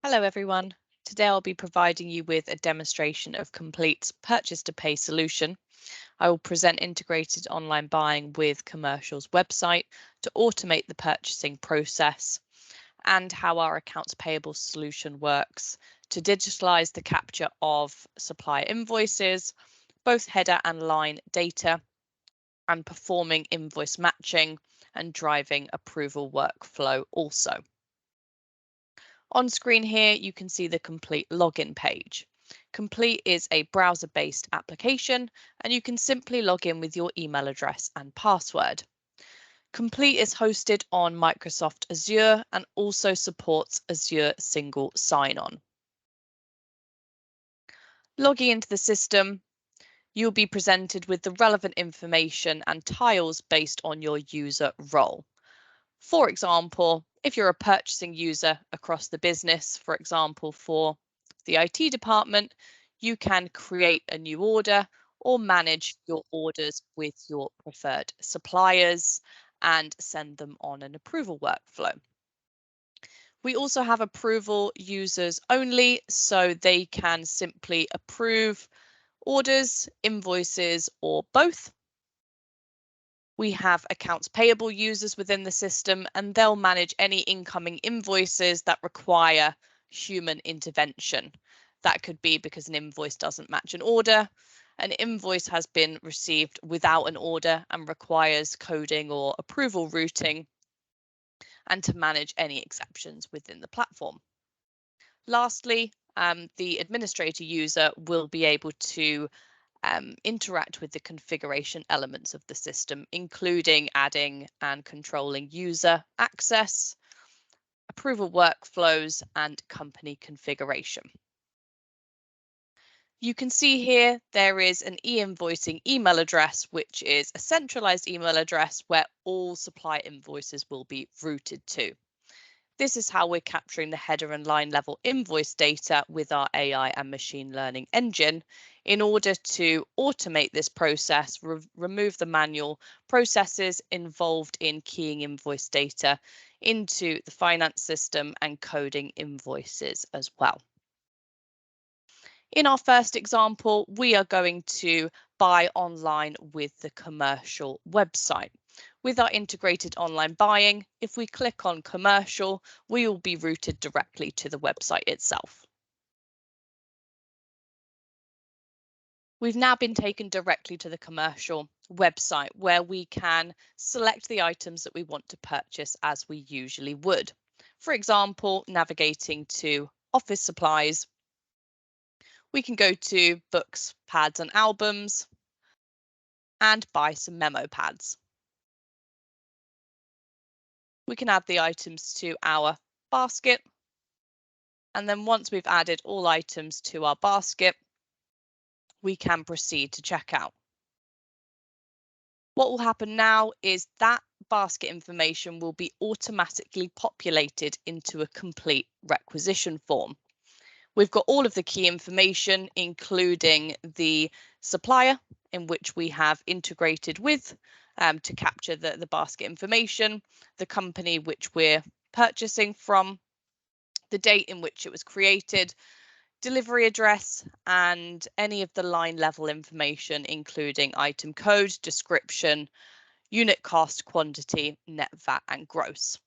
Hello everyone. Today I'll be providing you with a demonstration of Compleat's Purchase to Pay solution. I will present integrated online buying with Commercial's website to automate the purchasing process and how our accounts payable solution works to digitalize the capture of supplier invoices, both header and line data, and performing invoice matching and driving approval workflow also. On screen here, you can see the Compleat login page. Compleat is a browser-based application, and you can simply log in with your email address and password. Compleat is hosted on Microsoft Azure and also supports Azure Single Sign-On. Logging into the system, you'll be presented with the relevant information and tiles based on your user role. For example, if you're a purchasing user across the business, for example, for the IT department, you can create a new order or manage your orders with your preferred suppliers and send them on an approval workflow. We also have approval users only, so they can simply approve orders, invoices, or both. We have accounts payable users within the system, and they'll manage any incoming invoices that require human intervention. That could be because an invoice doesn't match an order, an invoice has been received without an order and requires coding or approval routing, and to manage any exceptions within the platform. Lastly, the administrator user will be able to interact with the configuration elements of the system, including adding and controlling user access, approval workflows, and company configuration. You can see here there is an e-invoicing email address, which is a centralized email address where all supply invoices will be routed to. This is how we're capturing the header and line level invoice data with our AI and machine learning engine in order to automate this process, remove the manual processes involved in keying invoice data into the finance system and coding invoices as well. In our first example, we are going to buy online with the Commercial website. With our integrated online buying, if we click on Commercial, we will be routed directly to the website itself. We've now been taken directly to the Commercial website where we can select the items that we want to purchase as we usually would. For example, navigating to office supplies, we can go to books, pads and albums and buy some memo pads. We can add the items to our basket, and then once we've added all items to our basket, we can proceed to checkout. What will happen now is that basket information will be automatically populated into a complete requisition form. We've got all of the key information, including the supplier in which we have integrated with to capture the basket information, the company which we're purchasing from, the date in which it was created, delivery address, and any of the line level information, including item code, description, unit cost, quantity, net VAT, and gross.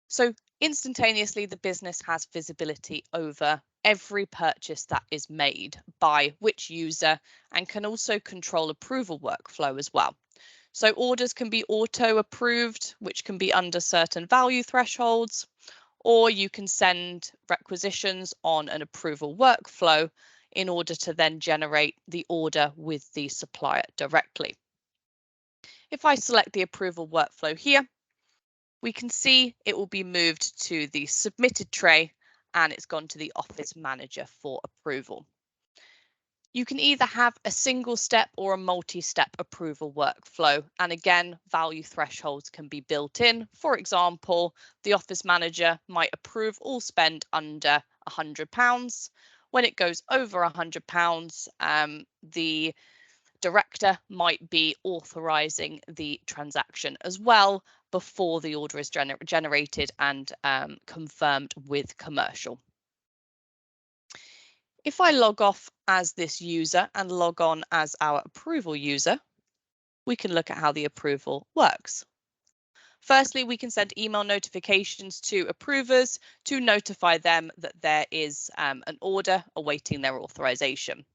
So instantaneously, the business has visibility over every purchase that is made by which user and can also control approval workflow as well. So orders can be auto approved, which can be under certain value thresholds, or you can send requisitions on an approval workflow in order to then generate the order with the supplier directly. If I select the approval workflow here, we can see it will be moved to the submitted tray and it's gone to the office manager for approval. You can either have a single step or a multi-step approval workflow. And again, value thresholds can be built in. For example, the office manager might approve all spend under £100. When it goes over £100, the director might be authorising the transaction as well before the order is generated and confirmed with commercial. If I log off as this user and log on as our approval user, we can look at how the approval works. Firstly, we can send email notifications to approvers to notify them that there is an order awaiting their authorization.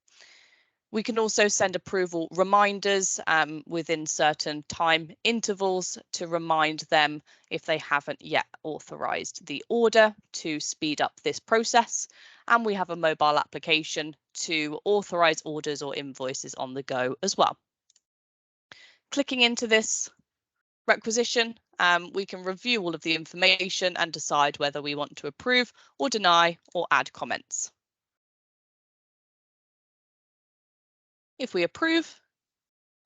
We can also send approval reminders within certain time intervals to remind them if they haven't yet authorized the order to speed up this process. And we have a mobile application to authorize orders or invoices on the go as well. Clicking into this requisition, we can review all of the information and decide whether we want to approve or deny or add comments. If we approve,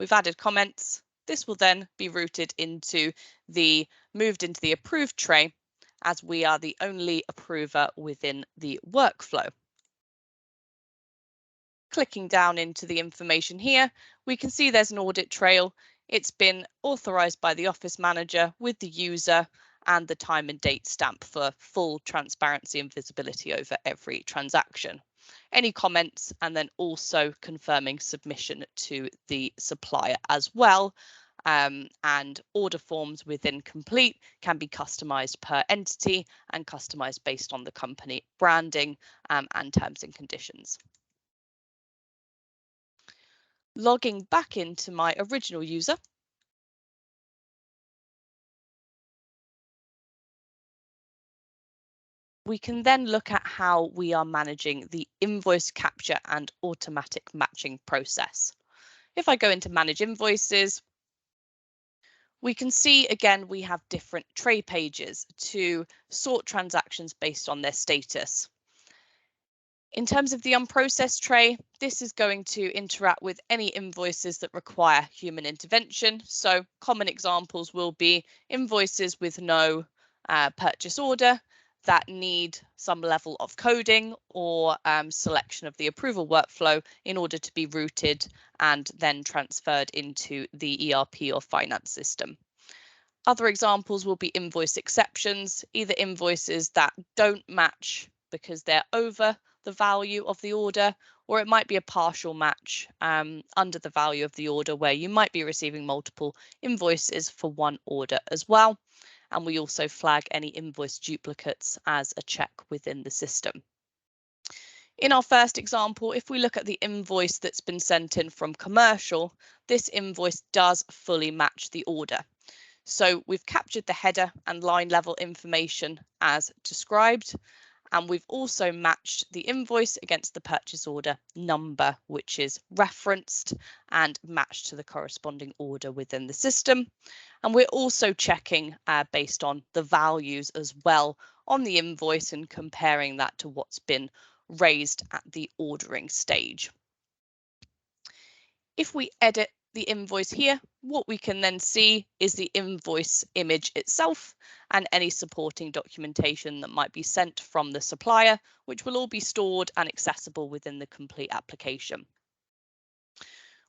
we've added comments. This will then be moved into the approved tray, as we are the only approver within the workflow. Clicking down into the information here, we can see there's an audit trail. It's been authorized by the office manager with the user and the time and date stamp for full transparency and visibility over every transaction. Any comments, and then also confirming submission to the supplier as well. And order forms within Compleat can be customized per entity and customized based on the company branding and terms and conditions. Logging back into my original user, we can then look at how we are managing the invoice capture and automatic matching process. If I go into manage invoices, we can see again we have different tray pages to sort transactions based on their status. In terms of the unprocessed tray, this is going to interact with any invoices that require human intervention. So common examples will be invoices with no purchase order that need some level of coding or selection of the approval workflow in order to be routed and then transferred into the ERP or finance system. Other examples will be invoice exceptions, either invoices that don't match because they're over the value of the order, or it might be a partial match under the value of the order where you might be receiving multiple invoices for one order as well. And we also flag any invoice duplicates as a check within the system. In our first example, if we look at the invoice that's been sent in from commercial, this invoice does fully match the order. So we've captured the header and line level information as described, and we've also matched the invoice against the purchase order number, which is referenced and matched to the corresponding order within the system. And we're also checking based on the values as well on the invoice and comparing that to what's been raised at the ordering stage. If we edit the invoice here, what we can then see is the invoice image itself and any supporting documentation that might be sent from the supplier, which will all be stored and accessible within the Compleat application.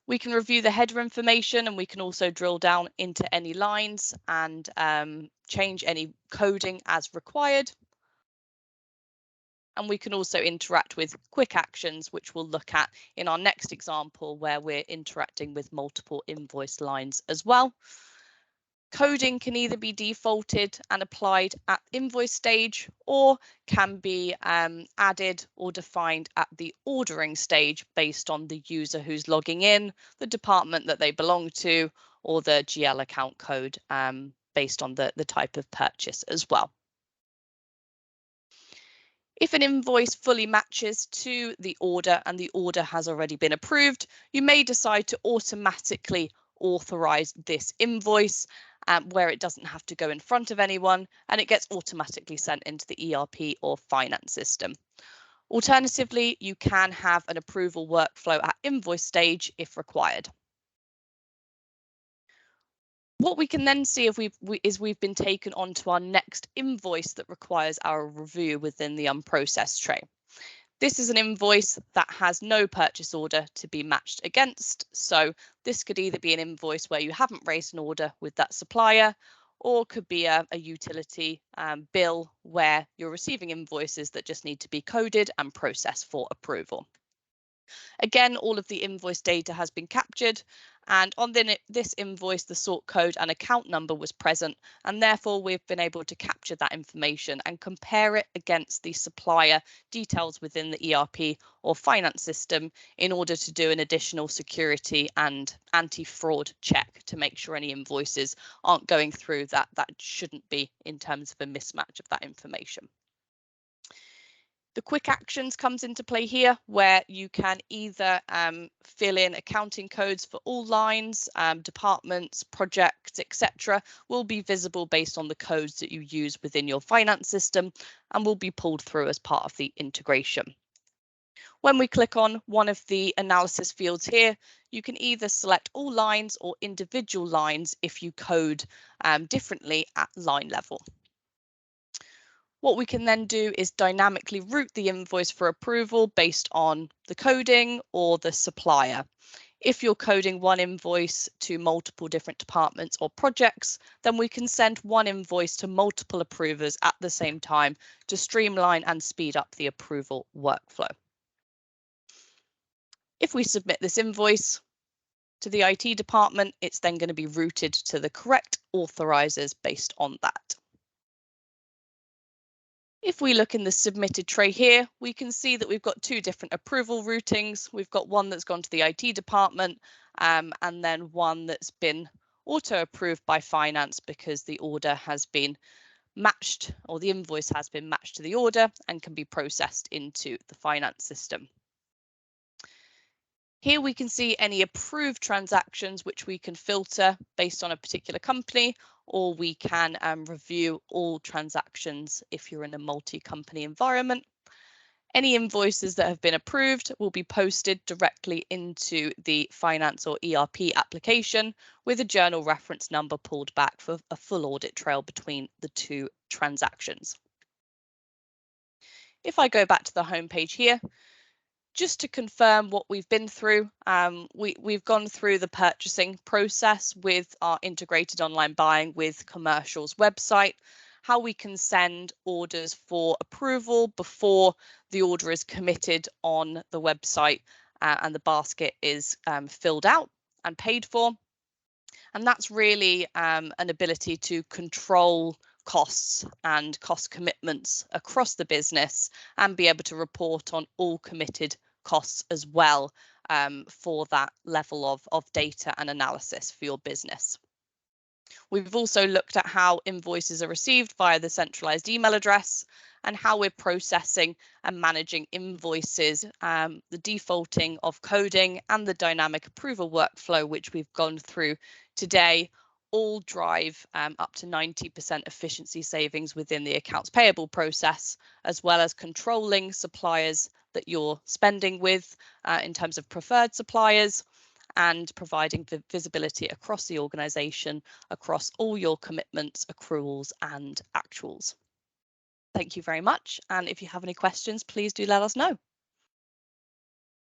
We can review the header information, and we can also drill down into any lines and change any coding as required. And we can also interact with quick actions, which we'll look at in our next example, where we're interacting with multiple invoice lines as well. Coding can either be defaulted and applied at invoice stage, or can be added or defined at the ordering stage based on the user who's logging in, the department that they belong to, or the GL account code based on the type of purchase as well. If an invoice fully matches to the order and the order has already been approved, you may decide to automatically authorize this invoice where it doesn't have to go in front of anyone, and it gets automatically sent into the ERP or finance system. Alternatively, you can have an approval workflow at invoice stage if required. What we can then see if we've been taken onto our next invoice that requires our review within the unprocessed tray. This is an invoice that has no purchase order to be matched against. So this could either be an invoice where you haven't raised an order with that supplier, or could be a utility bill where you're receiving invoices that just need to be coded and processed for approval. Again, all of the invoice data has been captured, and on this invoice, the sort code and account number was present, and therefore we've been able to capture that information and compare it against the supplier details within the ERP or finance system in order to do an additional security and anti-fraud check to make sure any invoices aren't going through that shouldn't be in terms of a mismatch of that information. The quick actions comes into play here, where you can either fill in accounting codes for all lines, departments, projects, etc. will be visible based on the codes that you use within your finance system and will be pulled through as part of the integration. When we click on one of the analysis fields here, you can either select all lines or individual lines if you code differently at line level. What we can then do is dynamically route the invoice for approval based on the coding or the supplier. If you're coding one invoice to multiple different departments or projects, then we can send one invoice to multiple approvers at the same time to streamline and speed up the approval workflow. If we submit this invoice to the IT department, it's then going to be routed to the correct authorizers based on that. If we look in the submitted tray here, we can see that we've got two different approval routings. We've got one that's gone to the IT department and then one that's been auto approved by finance because the order has been matched, or the invoice has been matched to the order and can be processed into the finance system. Here we can see any approved transactions which we can filter based on a particular company, or we can review all transactions if you're in a multi-company environment. Any invoices that have been approved will be posted directly into the finance or ERP application with a journal reference number pulled back for a full audit trail between the two transactions. If I go back to the home page here, just to confirm what we've been through, we've gone through the purchasing process with our integrated online buying with commercials website, how we can send orders for approval before the order is committed on the website and the basket is filled out and paid for. And that's really an ability to control costs and cost commitments across the business and be able to report on all committed costs as well for that level of data and analysis for your business. We've also looked at how invoices are received via the centralized email address and how we're processing and managing invoices, the defaulting of coding and the dynamic approval workflow, which we've gone through today, all drive up to 90% efficiency savings within the accounts payable process, as well as controlling suppliers that you're spending with in terms of preferred suppliers, and providing visibility across the organisation, across all your commitments, accruals and actuals. Thank you very much. And if you have any questions, please do let us know.